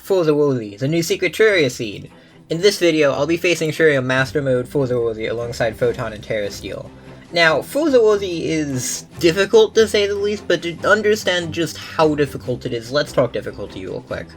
Otherworld, the new secret Terraria seed. In this video, I'll be facing Terraria Master Mode Otherworld alongside Photon and Terrasteel. Now, Otherworld is difficult to say the least, but to understand just how difficult it is, let's talk difficulty real quick.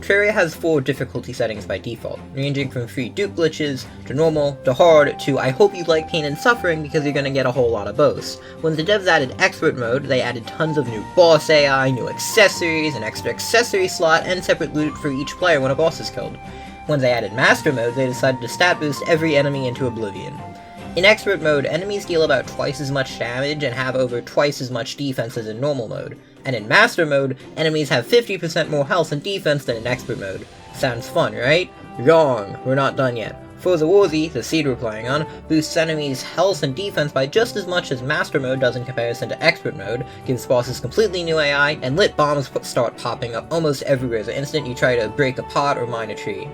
Terraria has 4 difficulty settings by default, ranging from free dupe glitches, to normal, to hard, to I hope you like pain and suffering because you're gonna get a whole lot of both. When the devs added expert mode, they added tons of new boss AI, new accessories, an extra accessory slot, and separate loot for each player when a boss is killed. When they added master mode, they decided to stat boost every enemy into oblivion. In expert mode, enemies deal about twice as much damage and have over twice as much defense as in normal mode. And in master mode, enemies have 50% more health and defense than in expert mode. Sounds fun, right? Wrong, we're not done yet. Otherworld, the seed we're playing on, boosts enemies' health and defense by just as much as master mode does in comparison to expert mode, gives bosses completely new AI, and lit bombs start popping up almost everywhere the instant you try to break a pot or mine a tree.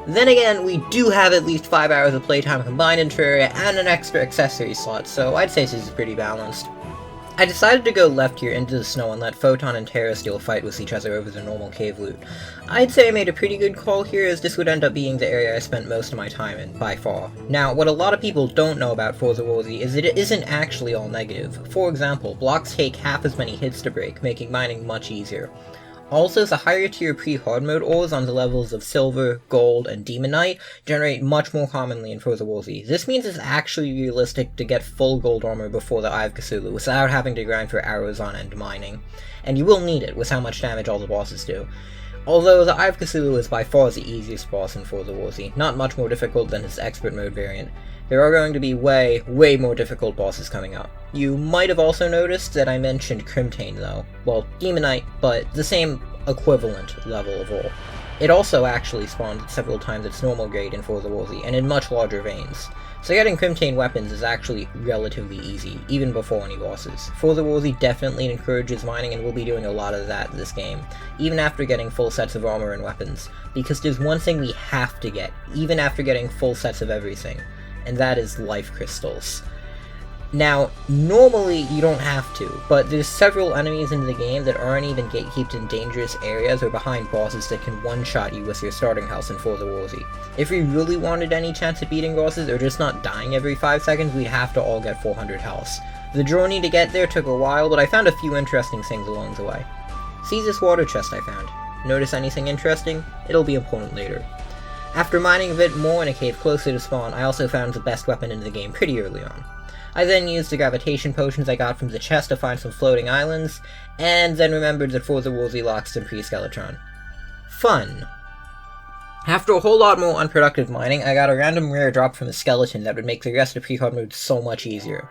Then again, we do have at least 5 hours of playtime combined in Terraria and an extra accessory slot, so I'd say this is pretty balanced. I decided to go left here into the snow and let Photon and Terrasteel fight with each other over the normal cave loot. I'd say I made a pretty good call here, as this would end up being the area I spent most of my time in, by far. Now, what a lot of people don't know about Otherworld is that it isn't actually all negative. For example, blocks take half as many hits to break, making mining much easier. Also, the higher tier pre-hard mode ores on the levels of silver, gold, and demonite generate much more commonly in Otherworld. This means it's actually realistic to get full gold armor before the Eye of Cthulhu without having to grind for arrows on end mining. And you will need it with how much damage all the bosses do. Although the Eye of Cthulhu is by far the easiest boss in Otherworld, not much more difficult than its expert mode variant. There are going to be way more difficult bosses coming up. You might have also noticed that I mentioned Crimtane though. Well, Demonite, but the same equivalent level of all. It also actually spawned several times its normal grade in Otherworld, and in much larger veins. So getting Crimtane weapons is actually relatively easy, even before any bosses. Otherworld definitely encourages mining and we'll be doing a lot of that this game, even after getting full sets of armor and weapons, because there's one thing we have to get, even after getting full sets of everything, and that is life crystals. Now, normally you don't have to, but there's several enemies in the game that aren't even gatekeeped in dangerous areas or behind bosses that can one-shot you with your starting health in Otherworld. If we really wanted any chance of beating bosses or just not dying every 5 seconds, we'd have to all get 400 health. The journey to get there took a while, but I found a few interesting things along the way. See this water chest I found. Notice anything interesting? It'll be important later. After mining a bit more in a cave closer to spawn, I also found the best weapon in the game pretty early on. I then used the gravitation potions I got from the chest to find some floating islands, and then remembered that Otherworld locks some pre-Skeletron. Fun! After a whole lot more unproductive mining, I got a random rare drop from a skeleton that would make the rest of pre-hard mode so much easier.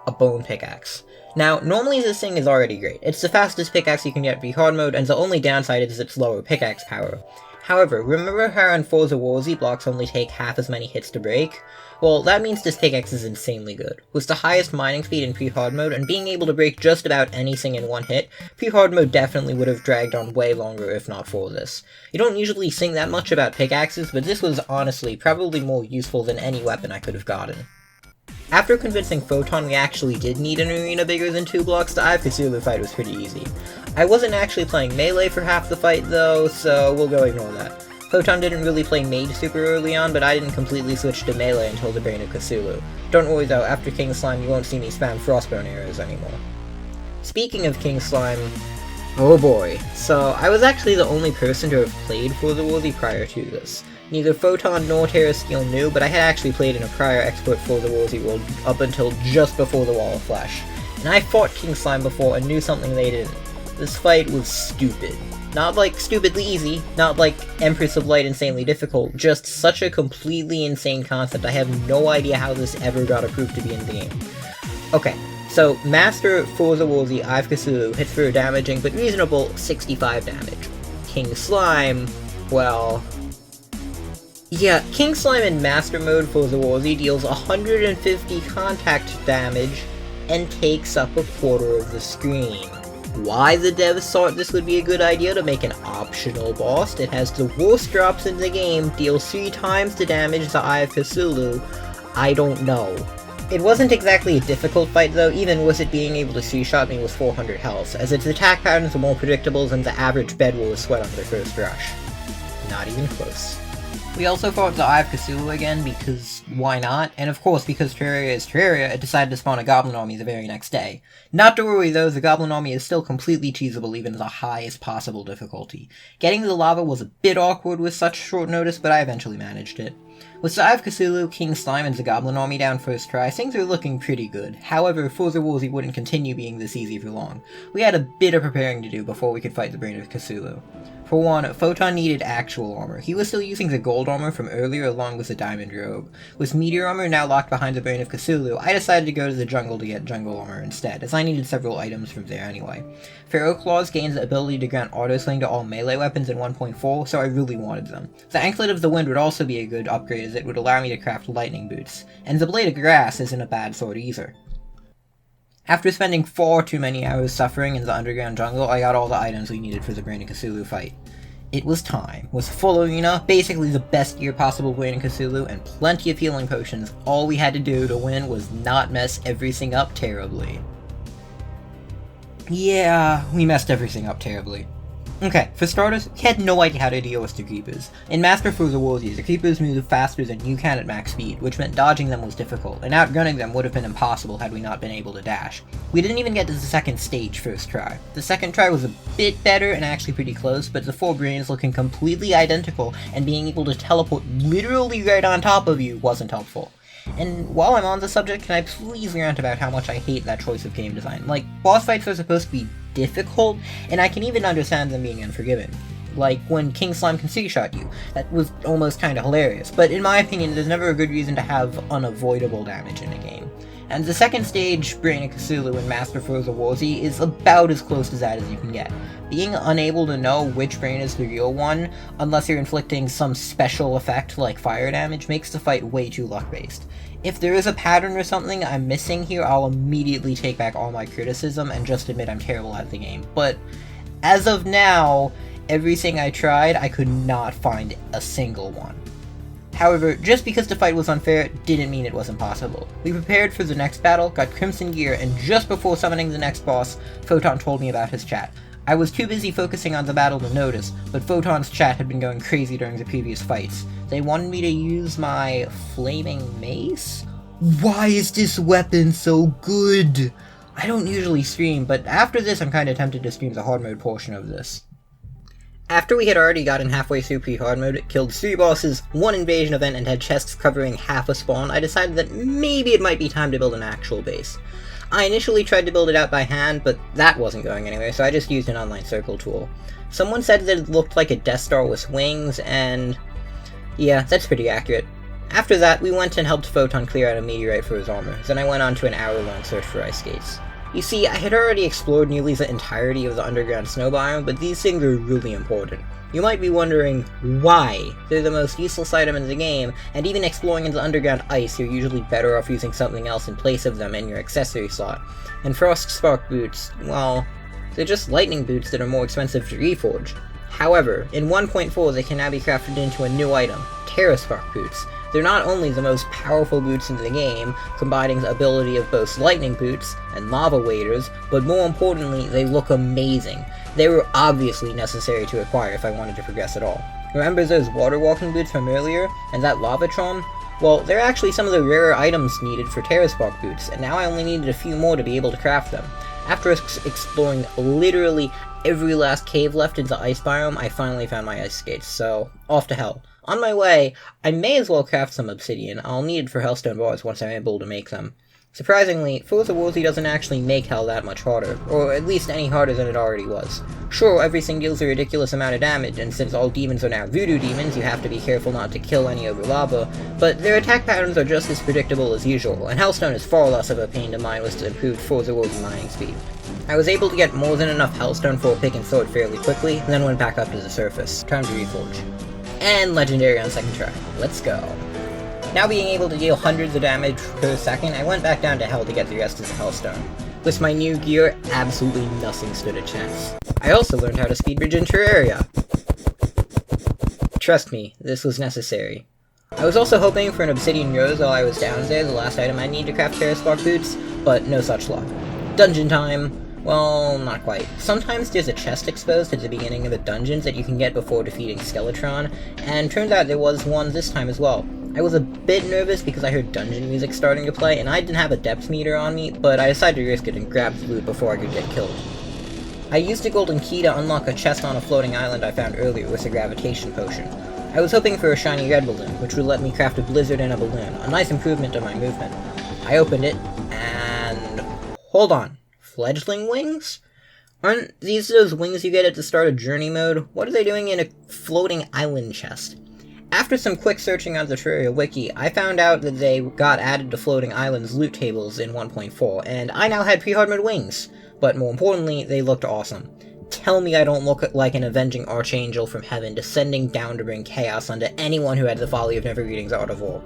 A bone pickaxe. Now, normally this thing is already great. It's the fastest pickaxe you can get in pre-hard mode, and the only downside is its lower pickaxe power. However, remember how in Otherworld blocks only take half as many hits to break? Well, that means this pickaxe is insanely good. With the highest mining speed in pre-hard mode and being able to break just about anything in one hit, pre-hard mode definitely would have dragged on way longer if not for this. You don't usually sing that much about pickaxes, but this was honestly probably more useful than any weapon I could have gotten. After convincing Photon we actually did need an arena bigger than 2 blocks, the Eye of Cthulhu fight was pretty easy. I wasn't actually playing melee for half the fight though, so we'll go ignore that. Photon didn't really play mage super early on, but I didn't completely switch to melee until the Brain of Cthulhu. Don't worry though, after King Slime you won't see me spam Frostbone arrows anymore. Speaking of King Slime, oh boy. So, I was actually the only person to have played Otherworld prior to this. Neither Photon nor Terrasteel knew, but I had actually played in a prior expert Otherworld world up until just before the Wall of Flesh. And I fought King Slime before and knew something they didn't. This fight was stupid. Not like stupidly easy, not like Empress of Light insanely difficult, just such a completely insane concept. I have no idea how this ever got approved to be in the game. Okay, so Master Otherworld Eye of Cthulhu hits for a damaging but reasonable 65 damage. King Slime, well... yeah, King Slime in Master Mode Otherworld deals 150 contact damage and takes up a quarter of the screen. Why the devs thought this would be a good idea to make an optional boss that has the worst drops in the game deal 3 times the damage the Eye of Cthulhu, I don't know. It wasn't exactly a difficult fight though, even with it being able to 3-shot me with 400 health, as its attack patterns were more predictable than the average bedwar sweat on their first rush. not even close. We also fought the Eye of Cthulhu again, because why not? And of course, because Terraria is Terraria, it decided to spawn a goblin army the very next day. Not to worry though, the goblin army is still completely cheesable even at the highest possible difficulty. Getting to the lava was a bit awkward with such short notice, but I eventually managed it. With the Eye of Cthulhu, King Slime, and the goblin army down first try, things are looking pretty good. However, Further Warzy wouldn't continue being this easy for long. We had a bit of preparing to do before we could fight the Brain of Cthulhu. For one, Photon needed actual armor. He was still using the gold armor from earlier along with the diamond robe. With meteor armor now locked behind the Brain of Cthulhu, I decided to go to the jungle to get jungle armor instead, as I needed several items from there anyway. Pharaoh Claws gains the ability to grant auto-sling to all melee weapons in 1.4, so I really wanted them. The Anklet of the Wind would also be a good upgrade as it would allow me to craft lightning boots, and the Blade of Grass isn't a bad sword either. After spending far too many hours suffering in the underground jungle, I got all the items we needed for the Brain of Cthulhu fight. It was time. With full arena, basically the best gear possible Brain of Cthulhu, and plenty of healing potions, all we had to do to win was not mess everything up terribly. Yeah, we messed everything up terribly. Okay, for starters, we had no idea how to deal with the creepers. In Master Further Warzy, the creepers move faster than you can at max speed, which meant dodging them was difficult, and outgunning them would have been impossible had we not been able to dash. We didn't even get to the second stage first try. The second try was a bit better and actually pretty close, but the four brains looking completely identical and being able to teleport literally right on top of you wasn't helpful. And while I'm on the subject, can I please rant about how much I hate that choice of game design? Like, boss fights are supposed to be difficult, and I can even understand them being unforgiving. Like when King Slime can C-shot you. That was almost kinda hilarious, but in my opinion, there's never a good reason to have unavoidable damage in a game. And the second stage, Brain of Cthulhu in Master Further Warzy, is about as close to that as you can get. Being unable to know which brain is the real one, unless you're inflicting some special effect like fire damage, makes the fight way too luck-based. If there is a pattern or something I'm missing here, I'll immediately take back all my criticism and just admit I'm terrible at the game. But as of now, everything I tried, I could not find a single one. However, just because the fight was unfair didn't mean it was impossible. We prepared for the next battle, got Crimson Gear, and just before summoning the next boss, Photon told me about his chat. I was too busy focusing on the battle to notice, but Photon's chat had been going crazy during the previous fights. They wanted me to use my Flaming Mace? Why is this weapon so good? I don't usually stream, but after this I'm kinda tempted to stream the hard mode portion of this. After we had already gotten halfway through pre-hard mode, killed 3 bosses, 1 invasion event, and had chests covering half a spawn, I decided that maybe it might be time to build an actual base. I initially tried to build it out by hand, but that wasn't going anywhere, so I just used an online circle tool. Someone said that it looked like a Death Star with wings, and yeah, that's pretty accurate. After that, we went and helped Photon clear out a meteorite for his armor, then I went on to an hour-long search for ice skates. You see, I had already explored nearly the entirety of the underground snow biome, but these things are really important. You might be wondering why. They're the most useless item in the game, and even exploring in the underground ice, you're usually better off using something else in place of them in your accessory slot. And Frost Spark boots, well, they're just lightning boots that are more expensive to reforge. However, in 1.4 they can now be crafted into a new item, Terra Spark boots. They're not only the most powerful boots in the game, combining the ability of both lightning boots and lava waders, but more importantly, they look amazing. They were obviously necessary to acquire if I wanted to progress at all. Remember those water walking boots from earlier, and that Lavatron? Well, they're actually some of the rarer items needed for Terra Spark boots, and now I only needed a few more to be able to craft them. After exploring literally every last cave left in the ice biome, I finally found my ice skates, so off to hell. On my way, I may as well craft some obsidian. I'll need it for hellstone bars once I'm able to make them. Surprisingly, Further Warzy doesn't actually make hell that much harder, or at least any harder than it already was. Sure, everything deals a ridiculous amount of damage, and since all demons are now voodoo demons, you have to be careful not to kill any over lava, but their attack patterns are just as predictable as usual, and hellstone is far less of a pain to mine with the improved Further Warzy mining speed. I was able to get more than enough hellstone for a pick and sword fairly quickly, and then went back up to the surface. Time to reforge. And legendary on second try. Let's go. Now being able to deal hundreds of damage per second, I went back down to hell to get the rest of the hellstone. With my new gear, absolutely nothing stood a chance. I also learned how to speedbridge in Terraria. Trust me, this was necessary. I was also hoping for an obsidian rose while I was down there, the last item I need to craft Terra Spark boots, but no such luck. Dungeon time! Well, not quite. Sometimes there's a chest exposed at the beginning of the dungeons that you can get before defeating Skeletron, and turns out there was one this time as well. I was a bit nervous because I heard dungeon music starting to play, and I didn't have a depth meter on me, but I decided to risk it and grab the loot before I could get killed. I used a golden key to unlock a chest on a floating island I found earlier with a gravitation potion. I was hoping for a shiny red balloon, which would let me craft a blizzard in a balloon, a nice improvement to my movement. I opened it, and... hold on. Fledgling wings? Aren't these those wings you get at the start of Journey mode? What are they doing in a floating island chest? After some quick searching on the Terraria wiki, I found out that they got added to Floating Islands loot tables in 1.4, and I now had pre-hardmode wings. But more importantly, they looked awesome. Tell me I don't look like an avenging archangel from heaven descending down to bring chaos onto anyone who had the folly of never reading the Art of War.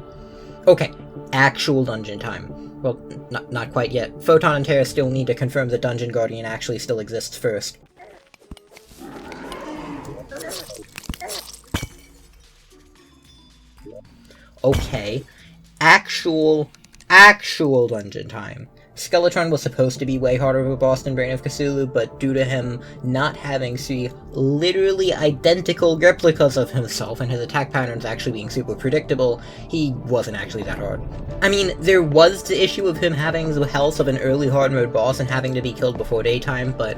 Okay, actual dungeon time. Well, not quite yet. Photon and Terrasteel need to confirm the Dungeon Guardian actually still exists first. Okay, actual dungeon time. Skeletron was supposed to be way harder of a boss than Brain of Cthulhu, but due to him not having 3 literally identical replicas of himself and his attack patterns actually being super predictable, he wasn't actually that hard. I mean, there was the issue of him having the health of an early hard mode boss and having to be killed before daytime, but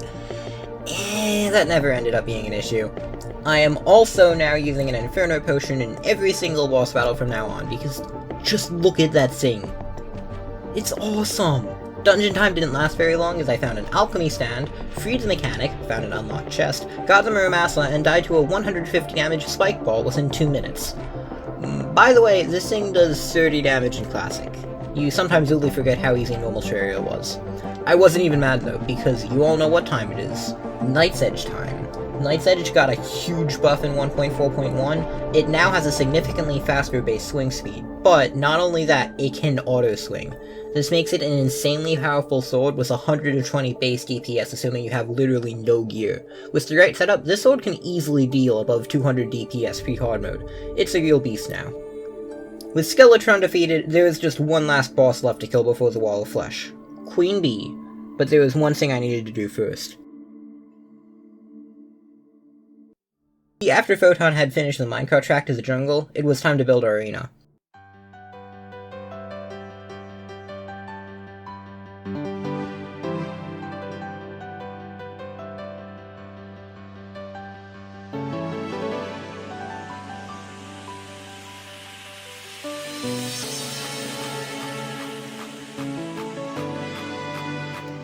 that never ended up being an issue. I am also now using an Inferno Potion in every single boss battle from now on, because just look at that thing. It's awesome! Dungeon time didn't last very long as I found an alchemy stand, freed the mechanic, found an unlocked chest, got the Muramasa, and died to a 150 damage spike ball within 2 minutes. By the way, this thing does 30 damage in Classic. You sometimes really forget how easy normal Terraria was. I wasn't even mad though, because you all know what time it is. Night's Edge time. Night's Edge got a huge buff in 1.4.1, it now has a significantly faster base swing speed, but not only that, it can auto-swing. This makes it an insanely powerful sword with 120 base DPS assuming you have literally no gear. With the right setup, this sword can easily deal above 200 DPS pre-hard mode. It's a real beast now. With Skeletron defeated, there is just one last boss left to kill before the Wall of Flesh. Queen Bee. But there was one thing I needed to do first. After Photon had finished the minecart track to the jungle, it was time to build our arena.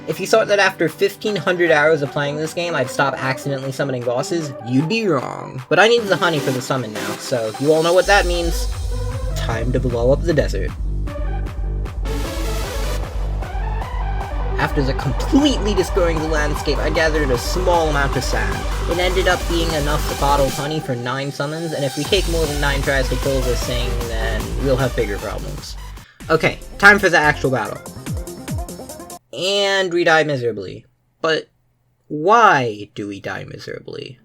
If you thought that after 1500 hours of playing this game I'd stop accidentally summoning bosses, you'd be wrong. But I needed the honey for the summon now, so you all know what that means. Time to blow up the desert. After completely destroying the landscape, I gathered a small amount of sand. It ended up being enough to bottle honey for 9 summons, and if we take more than 9 tries to kill this thing, then we'll have bigger problems. Okay, time for the actual battle. And we die miserably. But why do we die miserably?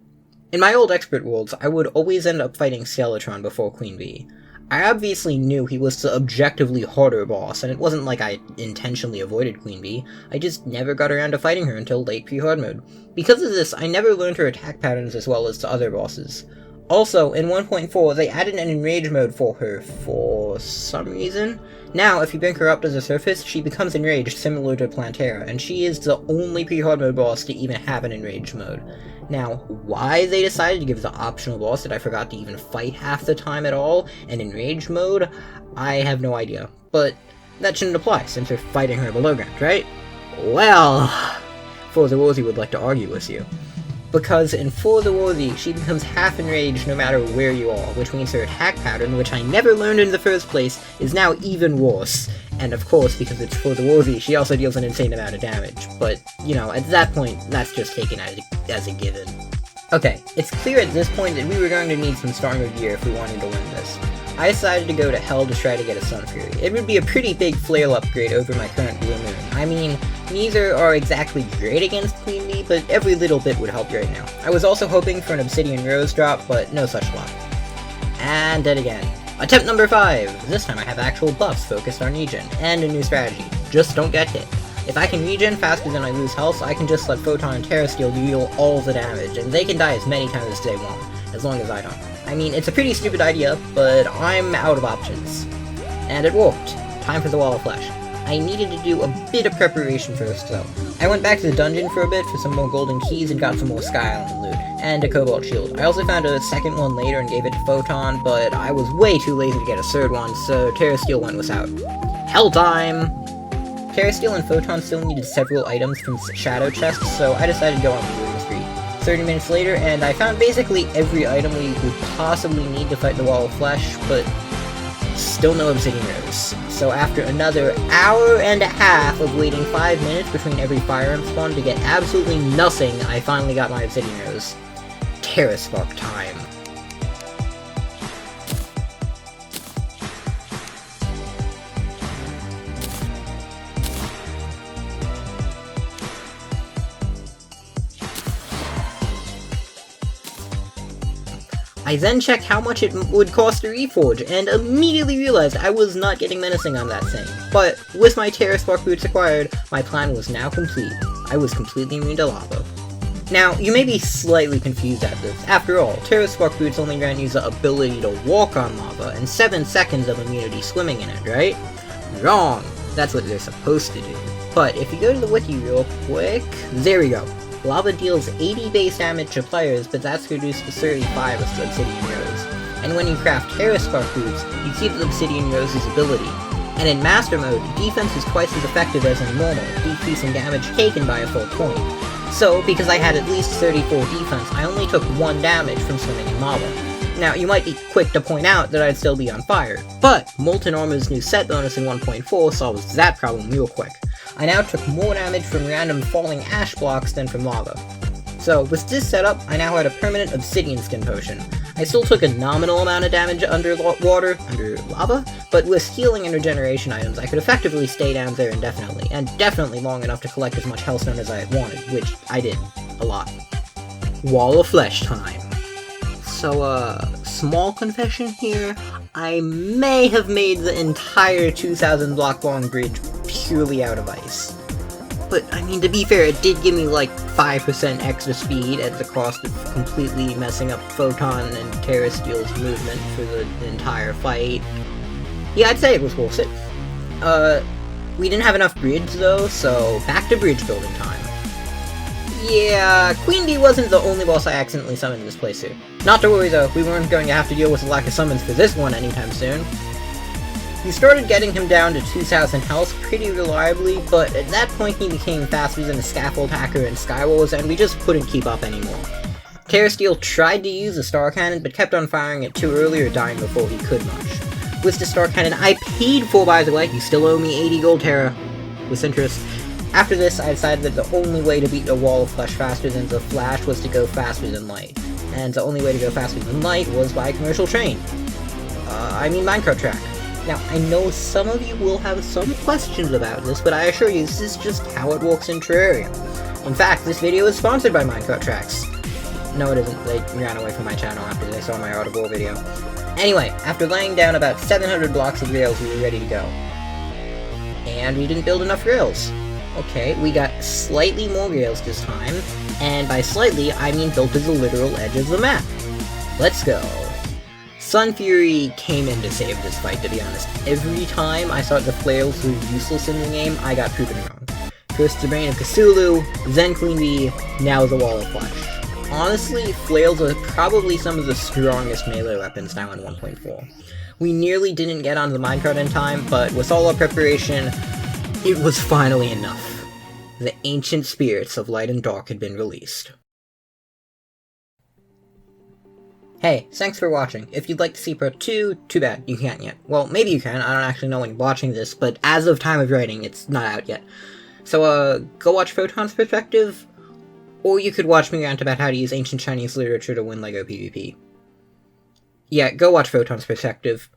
In my old expert worlds, I would always end up fighting Skeletron before Queen Bee. I obviously knew he was the objectively harder boss, and it wasn't like I intentionally avoided Queen Bee, I just never got around to fighting her until late pre-hard mode. Because of this, I never learned her attack patterns as well as the other bosses. Also, in 1.4, they added an enrage mode for her for some reason. Now, if you bring her up to the surface, she becomes enraged similar to Plantera, and she is the only pre-hard mode boss to even have an enrage mode. Now, why they decided to give the optional boss that I forgot to even fight half the time at all an enrage mode, I have no idea. But that shouldn't apply, since we're fighting her below ground, right? Well, For the Worthy would like to argue with you. Because in For the Worthy, she becomes half enraged no matter where you are, which means her attack pattern, which I never learned in the first place, is now even worse. And of course, because it's For the Worthy, she also deals an insane amount of damage. But, you know, at that point, that's just taken as a given. Okay, it's clear at this point that we were going to need some stronger gear if we wanted to win this. I decided to go to Hell to try to get a Sun Fury. It would be a pretty big flail upgrade over my current Blue Moon. I mean, neither are exactly great against Queen Bee, but every little bit would help right now. I was also hoping for an Obsidian Rose drop, but no such luck. And dead again. Attempt number 5! This time I have actual buffs focused on regen, and a new strategy. Just don't get hit. If I can regen faster than I lose health, I can just let Photon and Terrasteel deal all the damage, and they can die as many times as they want, as long as I don't. I mean, it's a pretty stupid idea, but I'm out of options. And it worked. Time for the Wall of Flesh. I needed to do a bit of preparation first, though. I went back to the dungeon for a bit for some more golden keys and got some more Sky Island loot, and a cobalt shield. I also found a second one later and gave it to Photon, but I was way too lazy to get a third one, so Terrasteel went without. Hell time! Terrasteel and Photon still needed several items from shadow chests, so I decided to go on the Looting Street. 30 minutes later, and I found basically every item we would possibly need to fight the Wall of Flesh, but still no obsidian rose. So after another hour and a half of waiting 5 minutes between every fire emblem spawn to get absolutely nothing, I finally got my obsidian rose. Terraspark time. I then checked how much it would cost to reforge, and immediately realized I was not getting menacing on that thing. But with my Terraspark boots acquired, my plan was now complete. I was completely immune to lava. Now, you may be slightly confused at this. After all, Terraspark boots only grant you the ability to walk on lava, and 7 seconds of immunity swimming in it, right? Wrong! That's what they're supposed to do. But if you go to the wiki real quick, there we go. Lava deals 80 base damage to players, but that's reduced to 35 with the Obsidian Rose. And when you craft Terraspark boots, you keep the Obsidian Rose's ability. And in Master Mode, defense is twice as effective as in normal, decreasing damage taken by a full point. So, because I had at least 34 defense, I only took 1 damage from swimming in lava. Now, you might be quick to point out that I'd still be on fire, but Molten Armor's new set bonus in 1.4 solves that problem real quick. I now took more damage from random falling ash blocks than from lava. So, with this setup, I now had a permanent obsidian skin potion. I still took a nominal amount of damage under lava, but with healing and regeneration items, I could effectively stay down there indefinitely, and definitely long enough to collect as much Hellstone as I had wanted, which I did. A lot. Wall of Flesh time. So, small confession here, I may have made the entire 2,000 block long bridge purely out of ice. But, I mean, to be fair, it did give me like 5% extra speed at the cost of completely messing up Photon and Terrasteel's movement for the entire fight. Yeah, I'd say it was worth it. We didn't have enough bridge though, so back to bridge building time. Yeah, Queen Bee wasn't the only boss I accidentally summoned in this playthrough. Not to worry though, we weren't going to have to deal with a lack of summons for this one anytime soon. We started getting him down to 2,000 health pretty reliably, but at that point he became faster than the Scaffold Hacker and Skywalls, and we just couldn't keep up anymore. Terrasteel tried to use the Star Cannon, but kept on firing it too early or dying before he could much. With the Star Cannon I paid for, by the way, you still owe me 80 gold Terra, with interest. After this, I decided that the only way to beat the Wall of Flesh faster than the Flash was to go faster than light. And the only way to go faster than light was by commercial train. Minecart track. Now, I know some of you will have some questions about this, but I assure you this is just how it works in Terraria. In fact, this video is sponsored by Minecart Tracks. No, it isn't. They ran away from my channel after they saw my Audible video. Anyway, after laying down about 700 blocks of rails, we were ready to go. And we didn't build enough rails. Okay, we got slightly more rails this time, and by slightly, I mean built to the literal edge of the map. Let's go. Sun Fury came in to save this fight, to be honest. Every time I thought the flails were useless in the game, I got proven wrong. First the Brain of Cthulhu, then Queen Bee, now the Wall of Flesh. Honestly, flails are probably some of the strongest melee weapons now in 1.4. We nearly didn't get onto the minecart in time, but with all our preparation, it was finally enough. The ancient spirits of light and dark had been released. Hey, thanks for watching. If you'd like to see part 2, too bad, you can't yet. Well, maybe you can, I don't actually know when you're watching this, but as of time of writing, it's not out yet. So, go watch Photon's perspective, or you could watch me rant about how to use ancient Chinese literature to win LEGO PvP. Yeah, go watch Photon's perspective.